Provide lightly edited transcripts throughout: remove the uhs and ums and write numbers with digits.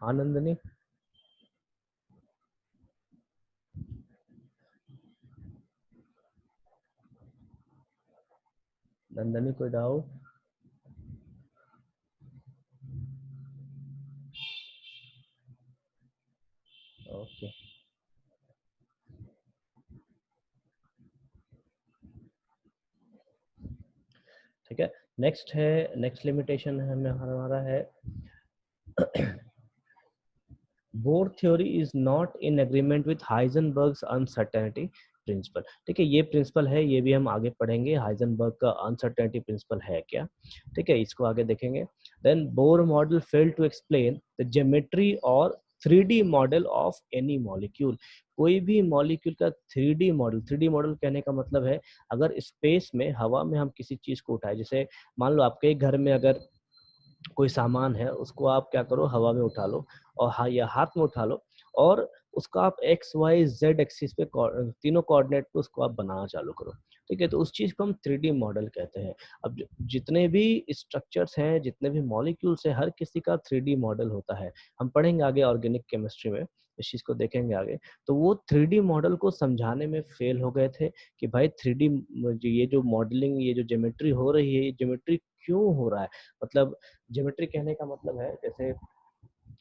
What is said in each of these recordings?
हाँ नंदनी, नंदनी कोई doubt? Okay, ठीक है। नेक्स्ट है, नेक्स्ट लिमिटेशन है हमें हमारा है Bohr theory is not in agreement with Heisenberg's uncertainty principle. ठीक है, ये प्रिंसिपल है, ये भी हम आगे पढ़ेंगे, हाइजेनबर्ग का अनसर्टेनिटी प्रिंसिपल है क्या। ठीक है, इसको आगे देखेंगे। Then Bohr model fail to explain the geometry और 3D model of any molecule. कोई भी मॉलिक्यूल का 3D मॉडल, 3D मॉडल कहने का मतलब है अगर स्पेस में, हवा में हम किसी चीज को उठाए, जैसे मान लो आपके घर में अगर कोई सामान है, उसको आप क्या करो, हवा में उठा लो और या हाथ में उठा लो, और उसका आप एक्स वाई जेड एक्सिस पे तीनों कोऑर्डिनेट पे उसको आप बनाना चालू करो। ठीक है, तो उस चीज को हम 3D मॉडल कहते हैं। अब जितने भी स्ट्रक्चर्स हैं, जितने भी मॉलिक्यूल्स हैं, हर किसी का 3D मॉडल होता है। हम पढ़ेंगे आगे ऑर्गेनिक केमिस्ट्री में, इस चीज को देखेंगे आगे। तो वो 3D मॉडल को समझाने में फेल हो गए थे कि भाई 3D ये जो मॉडलिंग, ये जो ज्योमेट्री हो रही है, ये ज्योमेट्री क्यों हो रहा है। मतलब ज्योमेट्री कहने का मतलब है, जैसे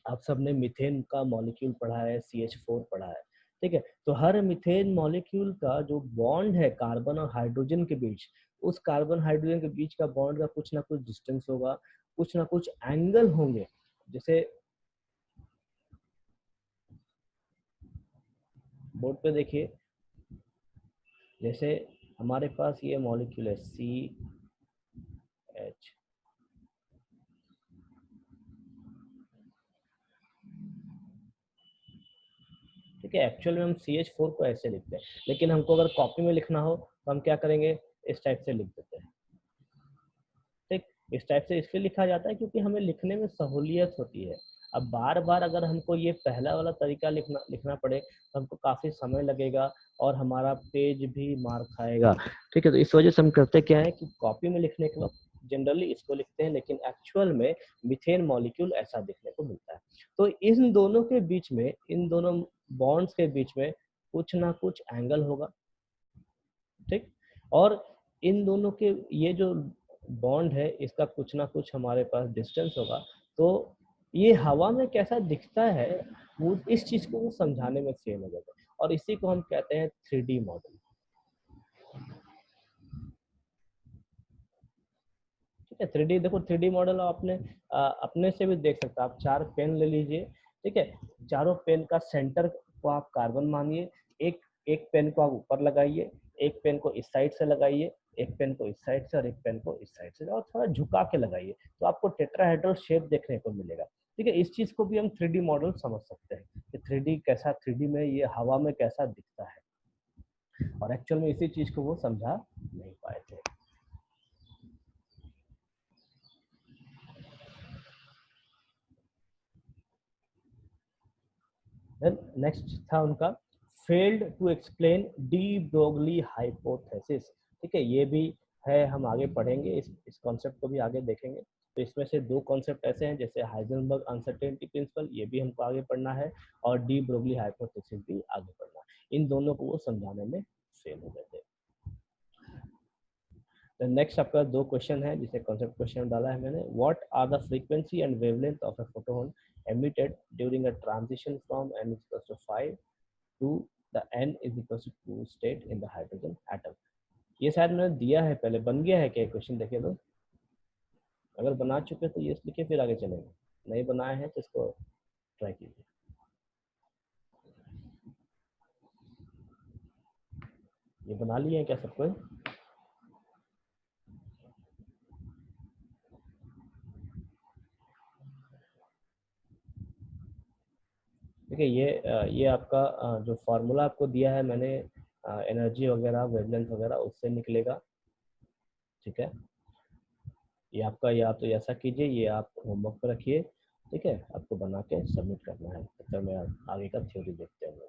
आप सबने मीथेन का मॉलिक्यूल पढ़ा है, CH4 पढ़ा है। ठीक है, तो हर मीथेन मॉलिक्यूल का जो बॉन्ड है कार्बन और हाइड्रोजन के बीच, उस कार्बन हाइड्रोजन के बीच का बॉन्ड का कुछ ना कुछ डिस्टेंस होगा, कुछ ना कुछ एंगल होंगे। जैसे बोर्ड पे देखिए, जैसे हमारे पास ये मॉलिक्यूल है CH, ठीक है, एक्चुअल में हम CH4 को ऐसे लिखते हैं, लेकिन हमको अगर कॉपी में लिखना हो तो हम क्या करेंगे, इस टाइप से लिख देते हैं। ठीक, इस टाइप से इसलिए लिखा जाता है क्योंकि हमें लिखने में सहूलियत होती है। अब बार बार अगर हमको ये पहला वाला तरीका लिखना लिखना पड़े तो हमको काफी समय लगेगा और हमारा पेज भी मार खाएगा। ठीक है, तो इस वजह से हम करते क्या है कि कॉपी में लिखने के वक्त जनरली इसको लिखते हैं, लेकिन एक्चुअल में मीथेन मॉलिक्यूल ऐसा दिखने को मिलता है। तो इन दोनों के बीच में, इन दोनों बॉन्ड्स के बीच में कुछ ना कुछ एंगल होगा। ठीक, और इन दोनों के ये जो बॉन्ड है, इसका कुछ ना कुछ हमारे पास डिस्टेंस होगा। तो ये हवा में कैसा दिखता है, वो इस चीज को वो समझाने में फेल हो जाता है, और इसी को हम कहते हैं 3D मॉडल। ठीक है, 3D देखो, 3D मॉडल आपने अपने से भी देख सकते हैं। आप चार पेन ले लीजिए, ठीक है, चारों पेन का सेंटर को आप कार्बन मानिए, एक एक पेन को आप ऊपर लगाइए, एक पेन को इस साइड से लगाइए, एक पेन को इस साइड से, और एक पेन को इस साइड से, और थोड़ा झुका के लगाइए, तो आपको टेट्राहेड्रल शेप देखने को मिलेगा। ठीक है, इस चीज को भी हम 3D मॉडल समझ सकते हैं कि 3D कैसा, 3D में ये हवा में कैसा दिखता है, और एक्चुअल में इसी चीज को वो समझा नहीं पाए थे। देन नेक्स्ट था उनका failed to explain de Broglie hypothesis. ठीक है, ये भी है, हम आगे पढ़ेंगे, इस कॉन्सेप्ट को भी आगे देखेंगे। तो इसमें से दो कॉन्सेप्ट ऐसे हैं, जैसे हाइजेनबर्ग अनसर्टेनिटी प्रिंसिपल, ये भी हमको आगे पढ़ना है, और डी ब्रोगली हाइपोथेसिस भी आगे पढ़ना है। इन दोनों को वो समझाने में फेल हो गए थे। नेक्स्ट आपका दो क्वेश्चन है, जिसे कॉन्सेप्ट क्वेश्चन डाला है मैंने। What are the frequency and wavelength of a photon emitted during a transition from n equals to 5 to the n is equals to 2 state in the hydrogen atom। ये शायद मैंने दिया है पहले, बन गया है क्या क्वेश्चन, देखिए तो। अगर बना चुके तो ये लिखे, फिर आगे चलेंगे। नहीं बनाए हैं तो इसको ट्राई कीजिए। ये बना लिए हैं क्या सबको? देखिए, ये आपका जो फॉर्मूला आपको दिया है मैंने, एनर्जी वगैरह, वेवलेंथ वगैरह, उससे निकलेगा। ठीक है, ये आपका, या तो ऐसा कीजिए, ये आप होमवर्क पर रखिए। ठीक है, आपको बना के सबमिट करना है, तब मैं आगे का थ्योरी देखते हैं।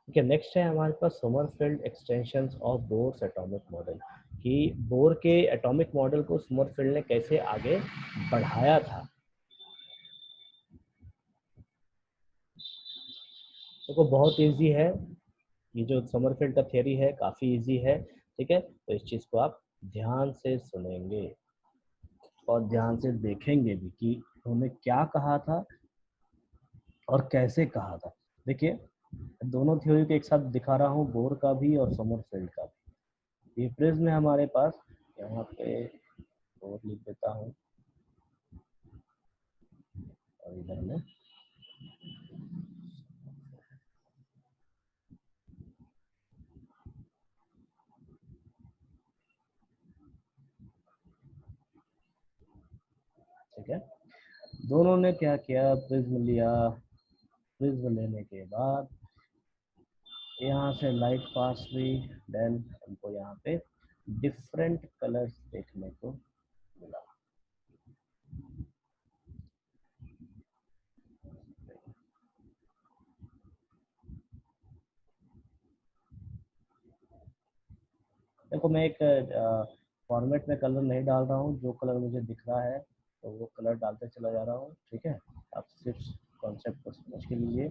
ठीक है, नेक्स्ट है हमारे पास Sommerfeld extensions of Bohr's atomic model. कि बोर के एटॉमिक मॉडल को समरफील्ड ने कैसे आगे बढ़ाया था। देखो बहुत इजी है, ये जो समरफील्ड का थ्योरी है काफी इजी है, ठीक है। तो इस चीज को आप ध्यान से सुनेंगे और ध्यान से देखेंगे भी कि उन्होंने क्या कहा था और कैसे कहा था। देखिए दोनों थ्योरी को एक साथ दिखा रहा हूँ, बोर का भी और समरफील्ड का भी। ये प्रिज्म है हमारे पास, यहाँ पे बोर लिख देता हूँ और इधर में ठीक है। दोनों ने क्या किया, प्रिज्म लिया, प्रिज्म लेने के बाद यहाँ से लाइट पास हुई, देन हमको यहाँ पे डिफरेंट कलर्स देखने को मिला। देखो मैं एक फॉर्मेट में कलर नहीं डाल रहा हूँ, जो कलर मुझे दिख रहा है तो वो कलर डालते चला जा रहा हूँ, ठीक है। आप सिर्फ कॉन्सेप्ट को समझ के लीजिए।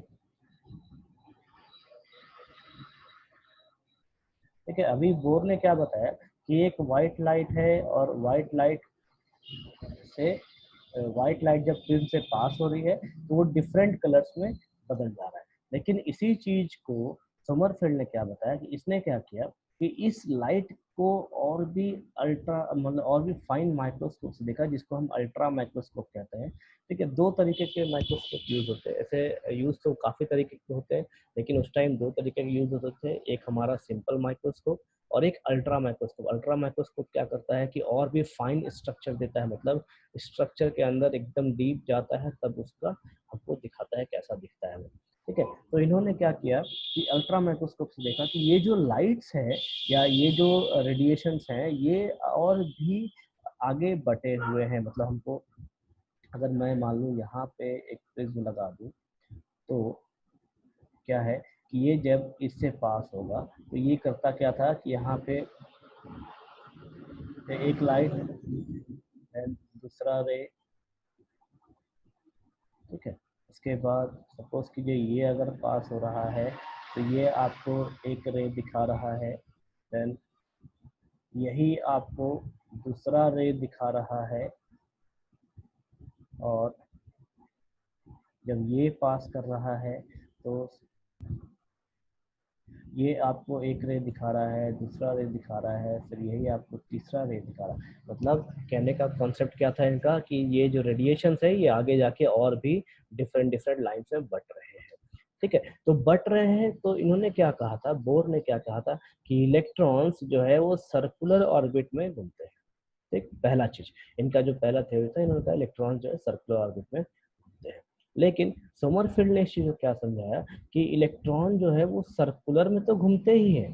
ठीक है, अभी बोर ने क्या बताया कि एक वाइट लाइट है और वाइट लाइट से व्हाइट लाइट जब प्रिज्म से पास हो रही है तो वो डिफरेंट कलर्स में बदल जा रहा है। लेकिन इसी चीज को समरफील्ड ने क्या बताया कि इसने क्या किया कि इस लाइट को और भी अल्ट्रा मतलब और भी फाइन माइक्रोस्कोप से देखा, जिसको हम अल्ट्रा माइक्रोस्कोप कहते हैं। ठीक है, दो तरीके के माइक्रोस्कोप यूज होते हैं, ऐसे यूज तो काफी तरीके के होते हैं लेकिन उस टाइम दो तरीके के यूज होते थे। एक हमारा सिंपल माइक्रोस्कोप और एक अल्ट्रा माइक्रोस्कोप। अल्ट्रा माइक्रोस्कोप क्या करता है कि और भी फाइन स्ट्रक्चर देता है, मतलब स्ट्रक्चर के अंदर एकदम डीप जाता है, तब उसका हमको दिखाता है कैसा दिखता है वो। ठीक है, तो इन्होंने क्या किया कि अल्ट्रा माइक्रोस्कोप से देखा कि ये जो लाइट्स है या ये जो रेडिएशंस हैं ये और भी आगे बटे हुए हैं। मतलब हमको अगर मैं मान लूँ यहाँ पे एक प्रिज्म लगा दूँ तो क्या है कि ये जब इससे पास होगा तो ये करता क्या था कि यहाँ पे एक लाइट एंड दूसरा रे, ठीक है। इसके बाद सपोज कीजिए ये अगर पास हो रहा है तो ये आपको एक रे दिखा रहा है, देन यही आपको दूसरा रे दिखा रहा है, और जब ये पास कर रहा है तो ये आपको एक रे दिखा रहा है, दूसरा रे दिखा रहा है, फिर यही आपको तीसरा रे दिखा रहा है। मतलब कहने का कॉन्सेप्ट क्या था इनका कि ये जो रेडिएशन है ये आगे जाके और भी डिफरेंट डिफरेंट लाइन में बट रहे हैं। ठीक है, तो बट रहे हैं तो इन्होंने क्या कहा था, बोर ने क्या कहा था कि इलेक्ट्रॉन्स जो है वो सर्कुलर ऑर्बिट में घूमते हैं। ठीक, पहला चीज इनका जो पहला थ्योरी था, इन्होंने कहा इलेक्ट्रॉन जो है सर्कुलर ऑर्बिट में घूमते हैं। लेकिन समरफील्ड ने इस चीज को क्या समझाया कि इलेक्ट्रॉन जो है वो सर्कुलर में तो घूमते ही हैं,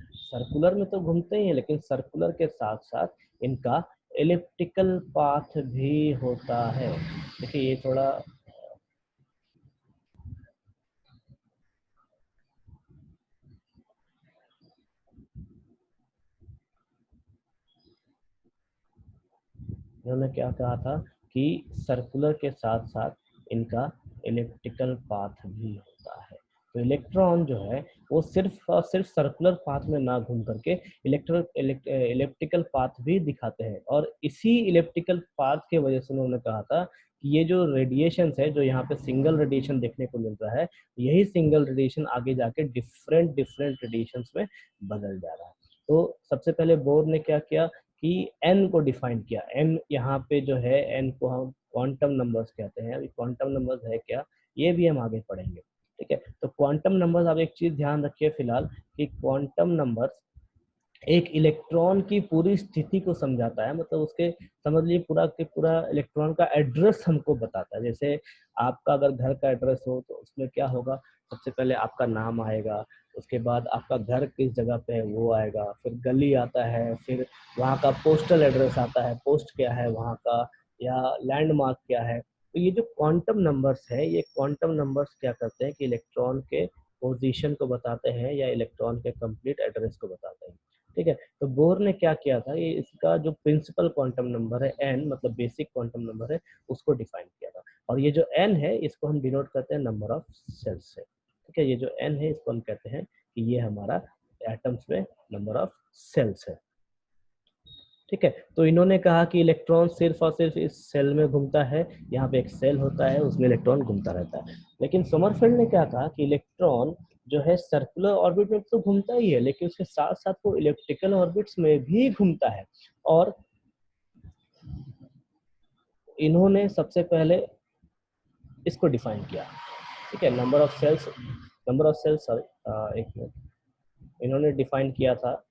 सर्कुलर में तो घूमते ही हैं, लेकिन सर्कुलर के साथ साथ इनका एलिप्टिकल पाथ भी होता है। देखिए ये थोड़ा इन्होंने क्या कहा था कि सर्कुलर के साथ साथ इनका इलेप्टिकल पाथ भी होता है। तो इलेक्ट्रॉन जो है वो सिर्फ और सिर्फ सर्कुलर पाथ में ना घूम करके इलेप्टिकल पाथ भी दिखाते हैं, और इसी इलेप्टिकल पाथ के वजह से उन्होंने कहा था कि ये जो रेडिएशन है, जो यहाँ पे सिंगल रेडिएशन देखने को मिल रहा है, यही सिंगल रेडिएशन आगे जाके डिफरेंट डिफरेंट रेडिएशन में बदल जा रहा है। तो सबसे पहले बोर ने क्या किया कि n को डिफाइन किया। n यहाँ पे जो है n को हम क्वांटम नंबर्स कहते हैं। अभी क्वांटम नंबर्स है क्या, ये भी हम आगे पढ़ेंगे। ठीक है, तो क्वांटम नंबर्स, आप एक चीज ध्यान रखिए फिलहाल कि क्वांटम नंबर्स एक इलेक्ट्रॉन की पूरी स्थिति को समझाता है, मतलब उसके समझ लीजिए पूरा के पूरा इलेक्ट्रॉन का एड्रेस हमको बताता है। जैसे आपका अगर घर का एड्रेस हो तो उसमें क्या होगा, सबसे पहले आपका नाम आएगा, उसके बाद आपका घर किस जगह पे है वो आएगा, फिर गली आता है, फिर वहाँ का पोस्टल एड्रेस आता है, पोस्ट क्या है वहाँ का, या लैंडमार्क क्या है। तो ये जो क्वांटम नंबर्स है, ये क्वांटम नंबर्स क्या करते हैं कि इलेक्ट्रॉन के पोजीशन को बताते हैं या इलेक्ट्रॉन के कंप्लीट एड्रेस को बताते हैं। ठीक है। तो बोर ने क्या किया था, ये इसका जो प्रिंसिपल क्वांटम नंबर है n, मतलब बेसिक क्वांटम नंबर है, उसको डिफाइन किया था। और ये जो n है इसको हम डिनोट करते हैं नंबर ऑफ सेल्स से। ठीक है, ये जो n है इसको हम कहते हैं कि ये हमारा एटम्स में नंबर ऑफ सेल्स है। ठीक है, तो इन्होंने कहा कि इलेक्ट्रॉन सिर्फ और सिर्फ इस सेल में घूमता है, यहाँ पे एक सेल होता है उसमें इलेक्ट्रॉन घूमता रहता है। लेकिन समरफील्ड ने क्या कहा कि इलेक्ट्रॉन जो है सर्कुलर ऑर्बिट में तो घूमता ही है, लेकिन उसके साथ साथ वो इलेप्टिकल ऑर्बिट्स में भी घूमता है। और इन्होंने सबसे पहले इसको डिफाइन किया। ठीक है, नंबर ऑफ सेल्स सॉरी, एक मिनट, इन्होंने डिफाइन किया था,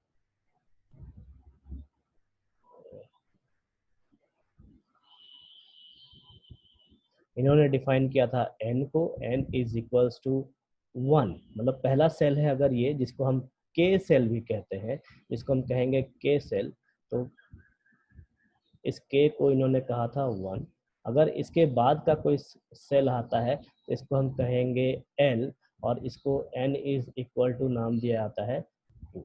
इन्होंने डिफाइन किया था n को, n इज इक्वल्स टू 1, मतलब पहला सेल है अगर ये, जिसको हम k सेल भी कहते हैं, जिसको हम कहेंगे k सेल, तो इस k को इन्होंने कहा था 1। अगर इसके बाद का कोई सेल आता है तो इसको हम कहेंगे l, और इसको n इज इक्वल टू नाम दिया जाता है 2।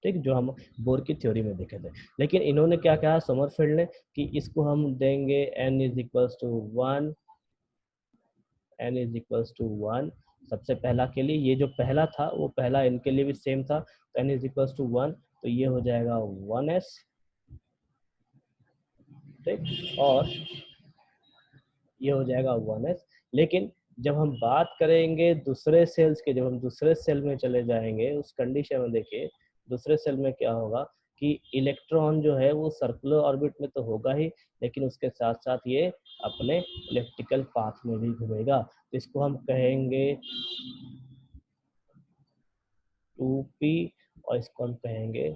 ठीक, जो हम बोर की थ्योरी में देखे थे। लेकिन इन्होंने क्या कहा समरफील्ड ने कि इसको हम देंगे n is equals to 1, n is equals to 1 सबसे पहला के लिए। ये जो पहला था वो पहला इनके लिए भी सेम था, तो n इज इक्वल्स टू 1, तो ये हो जाएगा 1s। ठीक, और ये हो जाएगा 1s। लेकिन जब हम बात करेंगे दूसरे सेल्स के, जब हम दूसरे सेल में चले जाएंगे उस कंडीशन में, देखिए दूसरे सेल में क्या होगा कि इलेक्ट्रॉन जो है वो सर्कुलर ऑर्बिट में तो होगा ही, लेकिन उसके साथ साथ ये अपने इलेप्टिकल पाथ में भी घूमेगा। तो इसको हम कहेंगे 2p, और इसको हम कहेंगे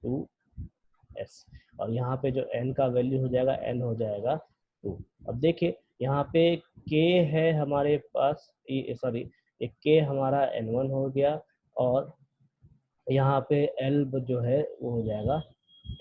2s। और यहाँ पे जो n का वैल्यू हो जाएगा, n हो जाएगा 2। अब देखिए यहाँ पे k है हमारे पास, सॉरी, एक k हमारा n1 हो गया, और यहाँ पे l जो है वो हो जाएगा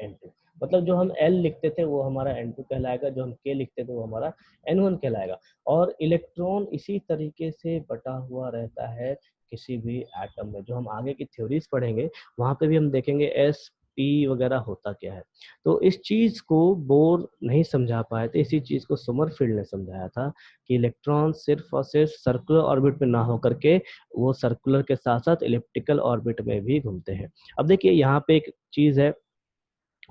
n2। मतलब जो हम l लिखते थे वो हमारा n2 कहलाएगा, जो हम k लिखते थे वो हमारा n1 कहलाएगा। और इलेक्ट्रॉन इसी तरीके से बटा हुआ रहता है किसी भी एटम में। जो हम आगे की थ्योरीज पढ़ेंगे वहां पे भी हम देखेंगे s p वगैरह होता क्या है। तो इस चीज को बोर नहीं समझा पाए थे, इसी चीज को समरफील्ड ने समझाया था कि इलेक्ट्रॉन सिर्फ और सिर्फ सर्कुलर ऑर्बिट में ना होकर के वो सर्कुलर के साथ साथ इलिप्टिकल ऑर्बिट में भी घूमते हैं। अब देखिए यहाँ पे एक चीज है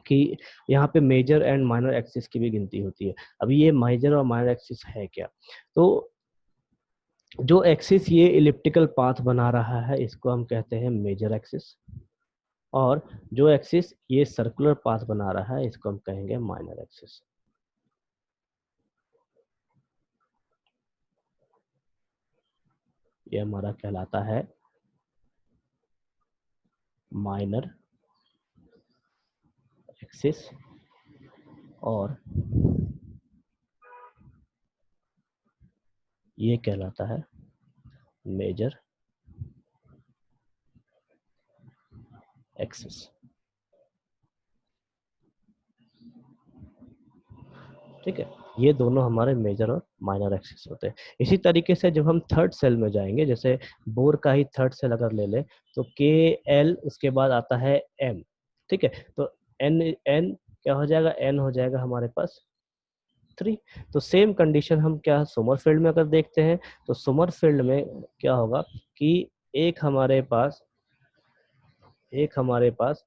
कि यहाँ पे मेजर एंड माइनर एक्सिस की भी गिनती होती है। अभी ये मेजर और माइनर एक्सिस है क्या, तो जो एक्सिस ये इलिप्टिकल पाथ बना रहा है इसको हम कहते हैं मेजर एक्सिस, और जो एक्सिस ये सर्कुलर पाथ बना रहा है इसको हम कहेंगे माइनर एक्सिस। ये हमारा कहलाता है माइनर एक्सिस, और ये कहलाता है मेजर एक्सिस। ठीक है, ये दोनों हमारे मेजर और माइनर एक्सिस होते हैं। इसी तरीके से जब हम थर्ड सेल में जाएंगे, जैसे बोर का ही थर्ड सेल अगर ले ले, तो के एल उसके बाद आता है एम। ठीक है, तो एन एन क्या हो जाएगा, एन हो जाएगा हमारे पास 3। तो सेम कंडीशन हम क्या सोमरफील्ड में अगर देखते हैं, तो सोमरफील्ड में क्या होगा कि एक हमारे पास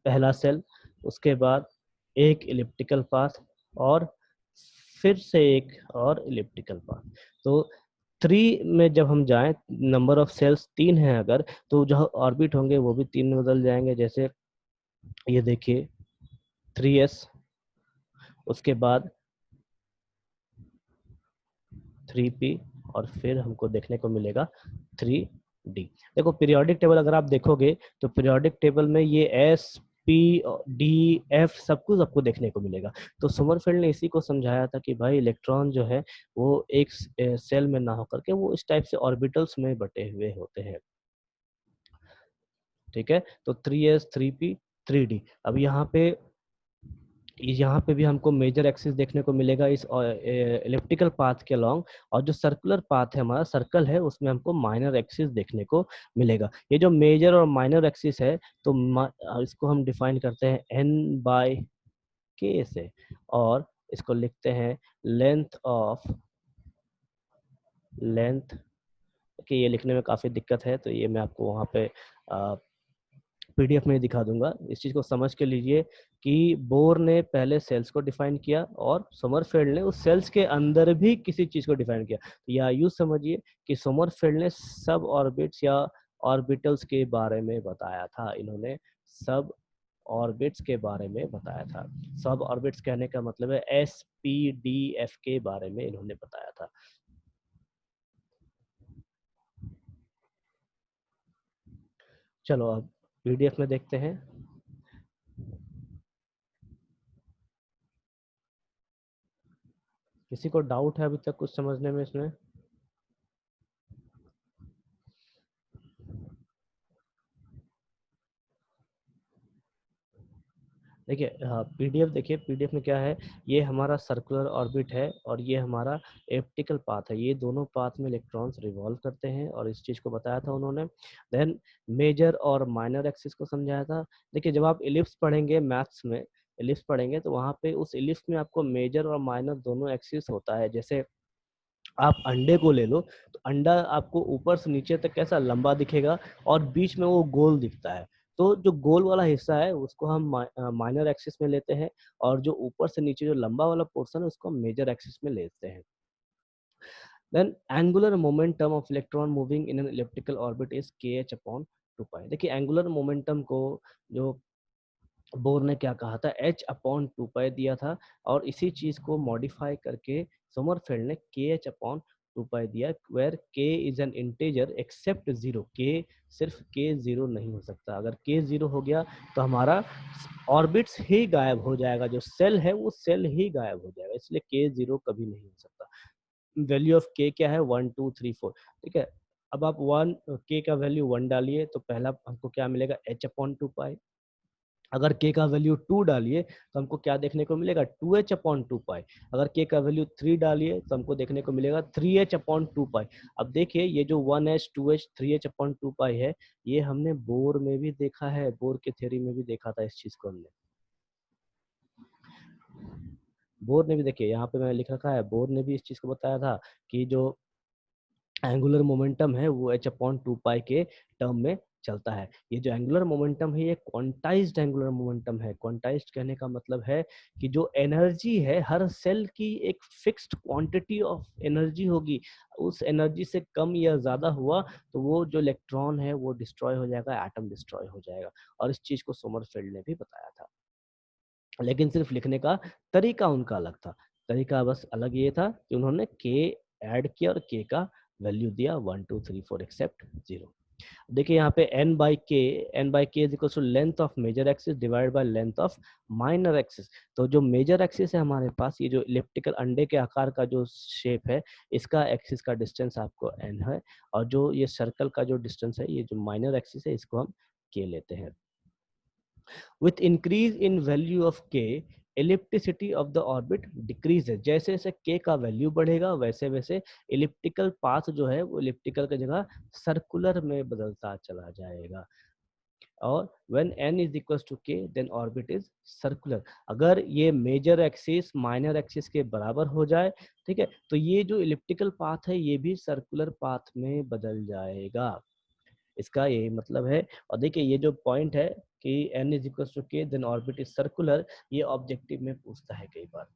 पहला सेल, उसके बाद एक इलिप्टिकल पाथ, और फिर से एक और इलिप्टिकल पाथ। तो 3 में जब हम जाएं, नंबर ऑफ सेल्स 3 है अगर, तो जो ऑर्बिट होंगे वो भी 3 में बदल जाएंगे। जैसे ये देखिए 3s, उसके बाद 3p, और फिर हमको देखने को मिलेगा 3d। देखो पीरियोडिक टेबल अगर आप देखोगे तो पीरियोडिक टेबल में ये s p d f सब कुछ आपको देखने को मिलेगा। तो समरफील्ड ने इसी को समझाया था कि भाई इलेक्ट्रॉन जो है वो एक सेल में ना होकर के वो इस टाइप से ऑर्बिटल्स में बटे हुए होते हैं। ठीक है, तो 3s 3p 3d। अब यहाँ पे यहाँ पे भी हमको मेजर एक्सिस देखने को मिलेगा इस इलिप्टिकल पाथ के अलोंग, और जो सर्कुलर पाथ है हमारा सर्कल है उसमें हमको माइनर एक्सिस देखने को मिलेगा। ये जो मेजर और माइनर एक्सिस है तो इसको हम डिफाइन करते हैं n बाय k से, और इसको लिखते हैं लेंथ कि ये लिखने में काफ़ी दिक्कत है, तो ये मैं आपको वहाँ पे पीडीएफ में दिखा दूंगा। इस चीज़ को समझ के लीजिए कि बोर ने पहले सेल्स को डिफाइन किया और सोमरफेल्ड ने उस सेल्स के अंदर भी किसी चीज़ को डिफाइन किया। या यूँ समझिए कि सोमरफेल्ड ने सब ऑर्बिट्स या ऑर्बिटल्स के बारे में बताया था। इन्होंने सब ऑर्बिट्स के बारे में बताया था। सब ऑर्बिट्स कहने का मतलब है SPDF के बारे में इन्होंने बताया था। चलो अब पीडीएफ में देखते हैं। किसी को डाउट है अभी तक कुछ समझने में इसमें? देखिए पीडीएफ देखिए, पीडीएफ में क्या है, ये हमारा सर्कुलर ऑर्बिट है और ये हमारा एलिप्टिकल पाथ है। ये दोनों पाथ में इलेक्ट्रॉन्स रिवॉल्व करते हैं और इस चीज़ को बताया था उन्होंने। देन मेजर और माइनर एक्सिस को समझाया था। देखिए जब आप इलिप्स पढ़ेंगे मैथ्स में, इलिप्स पढ़ेंगे तो वहाँ पे उस इलिप्स में आपको मेजर और माइनर दोनों एक्सिस होता है। जैसे आप अंडे को ले लो तो अंडा आपको ऊपर से नीचे तक कैसा लंबा दिखेगा और बीच में वो गोल दिखता है। तो जो गोल वाला हिस्सा है उसको हम माइनर एक्सिस में लेते हैं, और जो ऊपर से नीचे जो लंबा वाला पोर्शन है उसको हम मेजर एक्सिस में लेते हैं। Then angular momentum of electron moving in an elliptical orbit is kh upon 2 pi. देखिए एंगुलर मोमेंटम को जो बोर ने क्या कहा था, h/2 पाई दिया था, और इसी चीज को मॉडिफाई करके सोमरफेल्ड ने kh/2 पाई दिया, where k is an integer except zero. k सिर्फ k जीरो नहीं हो सकता। अगर k जीरो हो गया तो हमारा ऑर्बिट्स ही गायब हो जाएगा, जो सेल है वो सेल ही गायब हो जाएगा, इसलिए k जीरो कभी नहीं हो सकता। वैल्यू ऑफ k क्या है, 1 2 3 4। ठीक है, अब आप k का वैल्यू 1 डालिए तो पहला हमको क्या मिलेगा, h/2 पाई। अगर k का वैल्यू 2 डालिए तो हमको क्या देखने को मिलेगा, 2h/2 पाई। अगर k का वैल्यू 3 डालिए तो हमको देखने को मिलेगा 3h/2 पाई। अब देखिए ये जो 1h 2h 3h/2 पाई है, ये हमने बोर में भी देखा है, बोर के थ्योरी में भी देखा था इस चीज को हमने। बोर ने भी, देखिए यहाँ पे मैंने लिख रखा है, बोर ने भी इस चीज को बताया था कि जो एंगुलर मोमेंटम है वो h/2 पाई के टर्म में चलता है। ये जो एंगुलर मोमेंटम है ये क्वांटाइज्ड एंगुलर मोमेंटम है। क्वांटाइज्ड कहने का मतलब है कि जो एनर्जी है हर सेल की एक फिक्स्ड क्वांटिटी ऑफ एनर्जी होगी। उस एनर्जी से कम या ज्यादा हुआ तो वो जो इलेक्ट्रॉन है वो डिस्ट्रॉय हो जाएगा, एटम डिस्ट्रॉय हो जाएगा। और इस चीज को सोमरफेल्ड ने भी बताया था, लेकिन सिर्फ लिखने का तरीका उनका अलग था। तरीका बस अलग ये था कि उन्होंने के ऐड किया और के का वैल्यू दिया 1 2 3 4 एक्सेप्ट जीरो। देखिए यहाँ पे n/k is equal to length of major axis divide by length of minor axis. तो जो मेजर एक्सिस है हमारे पास, ये जो इलिप्टिकल अंडे के आकार का जो शेप है, इसका एक्सिस का डिस्टेंस आपको n है, और जो ये सर्कल का जो डिस्टेंस है, ये जो माइनर एक्सिस है, इसको हम k लेते हैं। With increase in value of k, ellipticity of the orbit decreases। जैसे जैसे k का वैल्यू बढ़ेगा वैसे वैसे इलिप्टिकल पाथ जो है वो इलिप्टिकल की जगह सर्कुलर में बदलता चला जाएगा। और when n is equals to k then orbit is circular। अगर ये मेजर एक्सिस माइनर एक्सिस के बराबर हो जाए, ठीक है, तो ये जो इलिप्टिकल पाथ है ये भी सर्कुलर पाथ में बदल जाएगा। इसका यही मतलब है। और देखिए ये जो पॉइंट है कि n इज इक्वल टू के देन ऑर्बिट इज सर्कुलर, ये ऑब्जेक्टिव में पूछता है कई बार।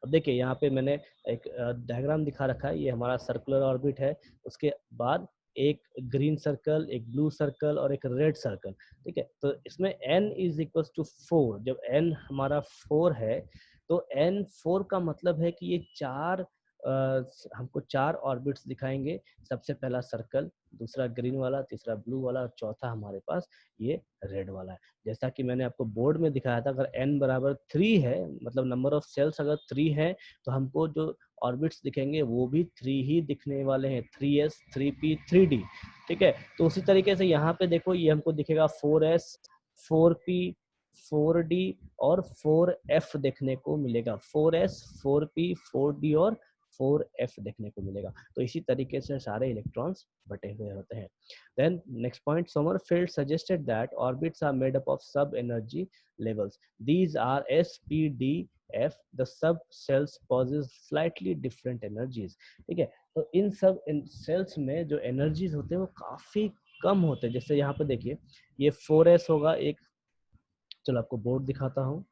अब देखिए यहाँ पे मैंने एक डायग्राम दिखा रखा है, ये हमारा सर्कुलर ऑर्बिट है, उसके बाद एक ग्रीन सर्कल, एक ब्लू सर्कल और एक रेड सर्कल। ठीक है, तो इसमें n इज इक्वल टू 4। जब n हमारा 4 है तो n 4 का मतलब है कि ये हमको 4 ऑर्बिट्स दिखाएंगे। सबसे पहला सर्कल, दूसरा ग्रीन वाला, तीसरा ब्लू वाला और चौथा हमारे पास ये रेड वाला है। जैसा कि मैंने आपको बोर्ड में दिखाया था, अगर n बराबर 3 है, मतलब नंबर ऑफ सेल्स अगर 3 है, तो हमको जो ऑर्बिट्स दिखेंगे वो भी 3 ही दिखने वाले हैं, 3s 3p 3d। ठीक है, तो उसी तरीके से यहाँ पे देखो ये हमको दिखेगा 4s 4p 4d और 4f देखने को मिलेगा, 4s 4p 4d और 4f देखने को मिलेगा। तो इसी तरीके से सारे इलेक्ट्रॉन्स बटे हुए होते हैं। Then next point, Sommerfeld suggested that orbits are made up of sub energy levels. These are S, P, D, F. The sub cells possess slightly different energies. ठीक है, तो इन सब सेल्स में जो एनर्जीज होते हैं वो काफी कम होते हैं। जैसे यहाँ पे देखिए ये 4s होगा एक, चलो आपको बोर्ड दिखाता हूँ।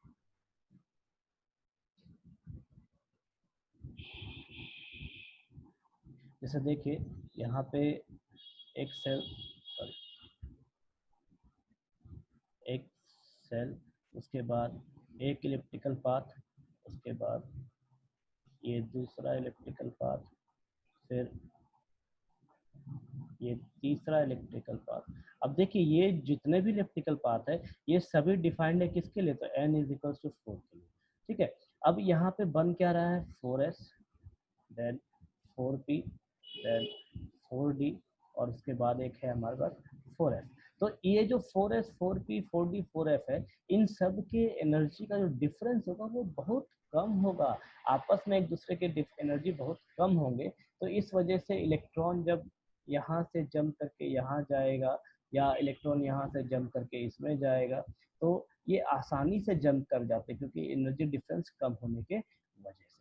जैसे देखिए यहाँ पे एक सेल, सॉरी एक सेल, उसके बाद एक इलेक्ट्रिकल पाथ, उसके बाद ये दूसरा इलेक्ट्रिकल पाथ, फिर ये तीसरा इलेक्ट्रिकल पाथ। अब देखिए ये जितने भी इलेक्ट्रिकल पाथ है ये सभी डिफाइंड है किसके लिए, तो n इज इक्वल टू 4 के लिए। ठीक है, अब यहाँ पे बन क्या रहा है, 4s, then 4p, then 4d और उसके बाद एक है हमारे पास 4f। तो ये जो 4s 4p 4d 4f है, इन सब के एनर्जी का जो डिफरेंस होगा वो बहुत कम होगा, आपस में एक दूसरे के एनर्जी बहुत कम होंगे। तो इस वजह से इलेक्ट्रॉन जब यहाँ से जंप करके यहाँ जाएगा या इलेक्ट्रॉन यहाँ से जंप करके इसमें जाएगा तो ये आसानी से जंप कर जाते हैं क्योंकि एनर्जी डिफरेंस कम होने के वजह से।